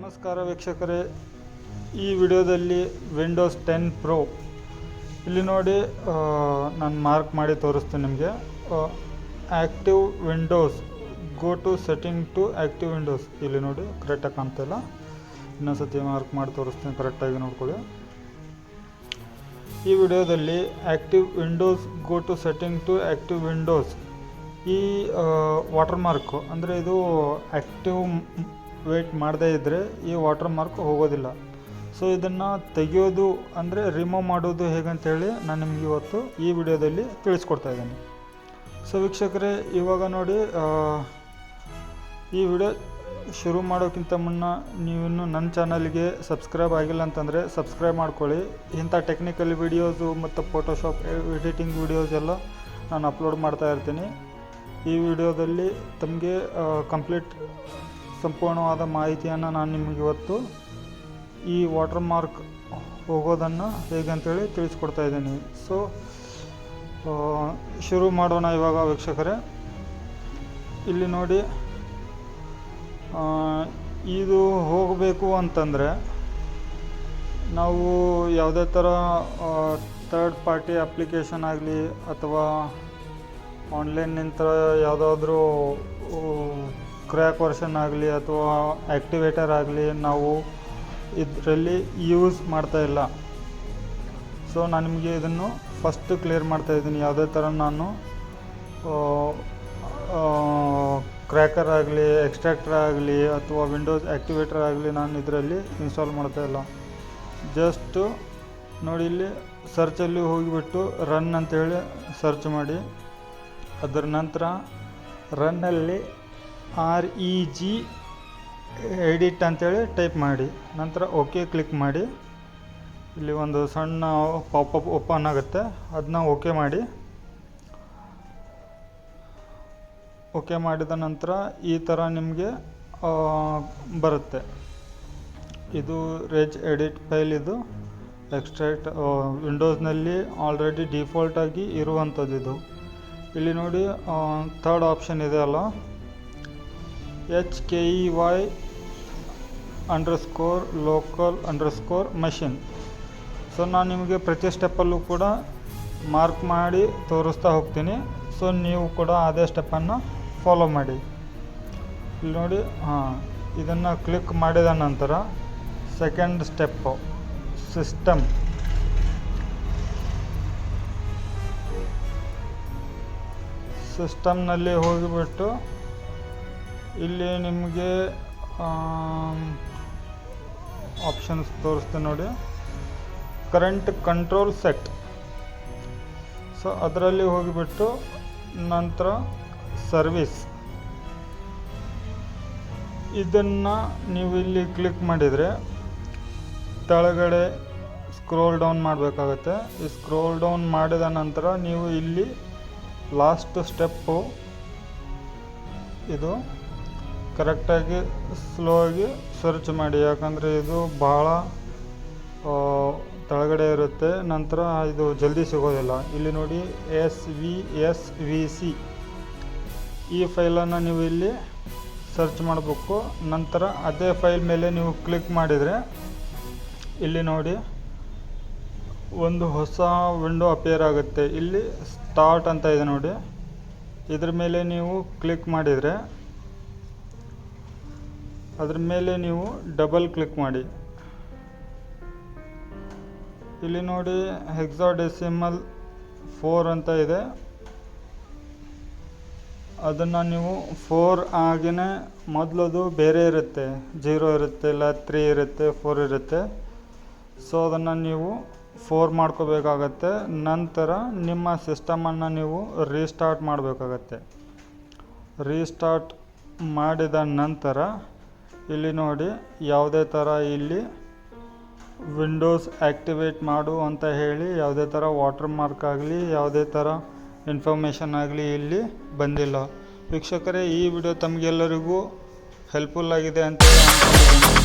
ನಮಸ್ಕಾರ ವೀಕ್ಷಕರೇ, ಈ ವಿಡಿಯೋದಲ್ಲಿ ವಿಂಡೋಸ್ 10 ಪ್ರೋ ಇಲ್ಲಿ ನೋಡಿ ನಾನು ಮಾರ್ಕ್ ಮಾಡಿ ತೋರಿಸ್ತೀನಿ ನಿಮಗೆ. Active windows, go to setting to active windows. ಇಲ್ಲಿ ನೋಡಿ ಕರೆಕ್ಟಾಗಿ ಕಾಣ್ತಾಯಿಲ್ಲ, ಇನ್ನೊಂದ್ಸತಿ ಮಾರ್ಕ್ ಮಾಡಿ ತೋರಿಸ್ತೀನಿ, ಕರೆಕ್ಟಾಗಿ ನೋಡ್ಕೊಳ್ಳಿ. ಈ ವಿಡಿಯೋದಲ್ಲಿ active windows, go to setting to active windows, ಈ ವಾಟರ್ ಮಾರ್ಕು ಅಂದರೆ ಇದು ಆ್ಯಕ್ಟಿವ್ ವೇಟ್ ಮಾಡದೇ ಇದ್ದರೆ ಈ ವಾಟರ್ ಮಾರ್ಕ್ ಹೋಗೋದಿಲ್ಲ. ಸೊ ಇದನ್ನು ತೆಗೆಯೋದು ಅಂದರೆ ರಿಮೂವ್ ಮಾಡೋದು ಹೇಗಂತೇಳಿ ನಾನು ನಿಮಗೆ ಇವತ್ತು ಈ ವಿಡಿಯೋದಲ್ಲಿ ತಿಳಿಸ್ಕೊಡ್ತಾ ಇದ್ದೀನಿ. ಸೊ ವೀಕ್ಷಕರೇ, ಇವಾಗ ನೋಡಿ, ಈ ವಿಡಿಯೋ ಶುರು ಮಾಡೋಕ್ಕಿಂತ ಮುನ್ನ ನೀವಿನ್ನೂ ನನ್ನ ಚಾನಲ್ಗೆ ಸಬ್ಸ್ಕ್ರೈಬ್ ಆಗಿಲ್ಲ ಅಂತಂದರೆ ಸಬ್ಸ್ಕ್ರೈಬ್ ಮಾಡ್ಕೊಳ್ಳಿ. ಇಂಥ ಟೆಕ್ನಿಕಲ್ ವಿಡಿಯೋಸು ಮತ್ತು ಫೋಟೋಶಾಪ್ ಎಡಿಟಿಂಗ್ ವಿಡಿಯೋಸ್ ಎಲ್ಲ ನಾನು ಅಪ್ಲೋಡ್ ಮಾಡ್ತಾ ಇರ್ತೀನಿ. ಈ ವಿಡಿಯೋದಲ್ಲಿ ತಮಗೆ ಕಂಪ್ಲೀಟ್ ಸಂಪೂರ್ಣವಾದ ಮಾಹಿತಿಯನ್ನು ನಾನು ನಿಮಗೆ ಇವತ್ತು ಈ ವಾಟರ್ ಮಾರ್ಕ್ ಹೋಗೋದನ್ನು ಹೇಗೆ ಅಂತೇಳಿ ತಿಳಿಸ್ಕೊಡ್ತಾ ಇದ್ದೀನಿ. ಸೊ ಶುರು ಮಾಡೋಣ ಇವಾಗ ವೀಕ್ಷಕರೇ. ಇಲ್ಲಿ ನೋಡಿ, ಇದು ಹೋಗಬೇಕು ಅಂತಂದರೆ ನಾವು ಯಾವುದೇ ಥರ ಥರ್ಡ್ ಪಾರ್ಟಿ ಅಪ್ಲಿಕೇಶನ್ ಆಗಲಿ ಅಥವಾ ಆನ್ಲೈನ್ನಿಂದ ಯಾವುದಾದ್ರೂ ಕ್ರ್ಯಾಕ್ ವರ್ಷನ್ ಆಗಲಿ ಅಥವಾ ಆ್ಯಕ್ಟಿವೇಟರ್ ಆಗಲಿ ನಾವು ಇದರಲ್ಲಿ ಯೂಸ್ ಮಾಡ್ತಾಯಿಲ್ಲ. ಸೊ ನಾನು ನಿಮಗೆ ಇದನ್ನು ಫಸ್ಟ್ ಕ್ಲಿಯರ್ ಮಾಡ್ತಾಯಿದ್ದೀನಿ. ಯಾವುದೇ ಥರ ನಾನು ಕ್ರ್ಯಾಕರ್ ಆಗಲಿ, ಎಕ್ಸ್ಟ್ರಾಕ್ಟರ್ ಆಗಲಿ ಅಥವಾ ವಿಂಡೋಸ್ ಆ್ಯಕ್ಟಿವೇಟರ್ ಆಗಲಿ ನಾನು ಇದರಲ್ಲಿ ಇನ್ಸ್ಟಾಲ್ ಮಾಡ್ತಾಯಿಲ್ಲ. ಜಸ್ಟು ನೋಡಿ, ಇಲ್ಲಿ ಸರ್ಚಲ್ಲಿ ಹೋಗಿಬಿಟ್ಟು ರನ್ ಅಂತೇಳಿ ಸರ್ಚ್ ಮಾಡಿ, ಅದರ ನಂತರ ರನ್ನಲ್ಲಿ REG ಎಡಿಟ್ ಅಂತೇಳಿ ಟೈಪ್ ಮಾಡಿ, ನಂತರ ಓಕೆ ಕ್ಲಿಕ್ ಮಾಡಿ. ಇಲ್ಲಿ ಒಂದು ಸಣ್ಣ ಪಾಪಪ್ ಓಪನ್ ಆಗುತ್ತೆ, ಅದನ್ನ ಓಕೆ ಮಾಡಿ. ಓಕೆ ಮಾಡಿದ ನಂತರ ಈ ಥರ ನಿಮಗೆ ಬರುತ್ತೆ. ಇದು ರೆಜ್ ಎಡಿಟ್ ಫೈಲ್, ಇದು ಎಕ್ಸ್ಟ್ರಾಕ್ಟ್ ವಿಂಡೋಸ್ನಲ್ಲಿ ಆಲ್ರೆಡಿ ಡಿಫಾಲ್ಟಾಗಿ ಇರುವಂಥದ್ದು. ಇದು ಇಲ್ಲಿ ನೋಡಿ ಥರ್ಡ್ ಆಪ್ಷನ್ ಇದೆ ಅಲ್ಲ, HKEY_local_machine. ಸೊ ನಾನು ನಿಮಗೆ ಪ್ರತಿ ಸ್ಟೆಪ್ಪಲ್ಲೂ ಕೂಡ ಮಾರ್ಕ್ ಮಾಡಿ ತೋರಿಸ್ತಾ ಹೋಗ್ತೀನಿ. ಸೊ ನೀವು ಕೂಡ ಅದೇ ಸ್ಟೆಪ್ಪನ್ನು ಫಾಲೋ ಮಾಡಿ. ಇಲ್ಲಿ ನೋಡಿ, ಇದನ್ನು ಕ್ಲಿಕ್ ಮಾಡಿದ ನಂತರ ಸೆಕೆಂಡ್ ಸ್ಟೆಪ್ಪು ಸಿಸ್ಟಮ್ನಲ್ಲಿ ಹೋಗಿಬಿಟ್ಟು ಇಲ್ಲಿ ನಿಮಗೆ ಆಪ್ಷನ್ಸ್ ತೋರಿಸ್ತೀನಿ ನೋಡಿ, ಕರೆಂಟ್ ಕಂಟ್ರೋಲ್ ಸೆಟ್. ಸೊ ಅದರಲ್ಲಿ ಹೋಗಿಬಿಟ್ಟು ನಂತರ ಸರ್ವಿಸ್, ಇದನ್ನು ನೀವು ಇಲ್ಲಿ ಕ್ಲಿಕ್ ಮಾಡಿದರೆ ಕೆಳಗಡೆ ಸ್ಕ್ರೋಲ್ ಡೌನ್ ಮಾಡಬೇಕಾಗತ್ತೆ. ಈ ಸ್ಕ್ರೋಲ್ ಡೌನ್ ಮಾಡಿದ ನಂತರ ನೀವು ಇಲ್ಲಿ ಲಾಸ್ಟ್ ಸ್ಟೆಪ್ಪು ಇದು ಕರೆಕ್ಟಾಗಿ ಸ್ಲೋ ಆಗಿ ಸರ್ಚ್ ಮಾಡಿ, ಯಾಕಂದರೆ ಇದು ಭಾಳ ಕೆಳಗಡೆ ಇರುತ್ತೆ, ನಂತರ ಇದು ಜಲ್ದಿ ಸಿಗೋದಿಲ್ಲ. ಇಲ್ಲಿ ನೋಡಿ SVSVC, ಈ ಫೈಲನ್ನು ನೀವು ಇಲ್ಲಿ ಸರ್ಚ್ ಮಾಡಬೇಕು. ನಂತರ ಅದೇ ಫೈಲ್ ಮೇಲೆ ನೀವು ಕ್ಲಿಕ್ ಮಾಡಿದರೆ ಇಲ್ಲಿ ನೋಡಿ ಒಂದು ಹೊಸ ವಿಂಡೋ ಅಪಿಯರ್ ಆಗುತ್ತೆ. ಇಲ್ಲಿ ಸ್ಟಾರ್ಟ್ ಅಂತ ಇದೆ ನೋಡಿ, ಇದ್ರ ಮೇಲೆ ನೀವು ಕ್ಲಿಕ್ ಮಾಡಿದರೆ ಅದ್ರ ಮೇಲೆ ನೀವು ಡಬಲ್ ಕ್ಲಿಕ್ ಮಾಡಿ. ಇಲ್ಲಿ ನೋಡಿ ಹೆಕ್ಸಾಡೆಸಿಮಲ್ 4 ಅಂತ ಇದೆ, ಅದನ್ನು ನೀವು 4 ಆಗಿನೇ, ಮೊದಲದು ಬೇರೆ ಇರುತ್ತೆ, 0 ಇರುತ್ತೆ, ಇಲ್ಲ 3 ಇರುತ್ತೆ, 4 ಇರುತ್ತೆ. ಸೊ ಅದನ್ನು ನೀವು 4 ಮಾಡ್ಕೋಬೇಕಾಗತ್ತೆ. ನಂತರ ನಿಮ್ಮ ಸಿಸ್ಟಮನ್ನು ನೀವು ರೀಸ್ಟಾರ್ಟ್ ಮಾಡಬೇಕಾಗತ್ತೆ. ರೀಸ್ಟಾರ್ಟ್ ಮಾಡಿದ ನಂತರ ಇಲ್ಲಿ ನೋಡಿ ಯಾವುದೇ ಥರ ಇಲ್ಲಿ ವಿಂಡೋಸ್ ಆ್ಯಕ್ಟಿವೇಟ್ ಮಾಡು ಅಂತ ಹೇಳಿ ಯಾವುದೇ ಥರ ವಾಟರ್ ಮಾರ್ಕ್ ಆಗಲಿ, ಯಾವುದೇ ಥರ ಇನ್ಫಾರ್ಮೇಷನ್ ಆಗಲಿ ಇಲ್ಲಿ ಬಂದಿಲ್ಲ. ವೀಕ್ಷಕರೇ, ಈ ವಿಡಿಯೋ ತಮಗೆಲ್ಲರಿಗೂ ಹೆಲ್ಪ್ಫುಲ್ ಆಗಿದೆ ಅಂತ ಅಂದ್ಕೊಂಡಿದ್ದೀನಿ.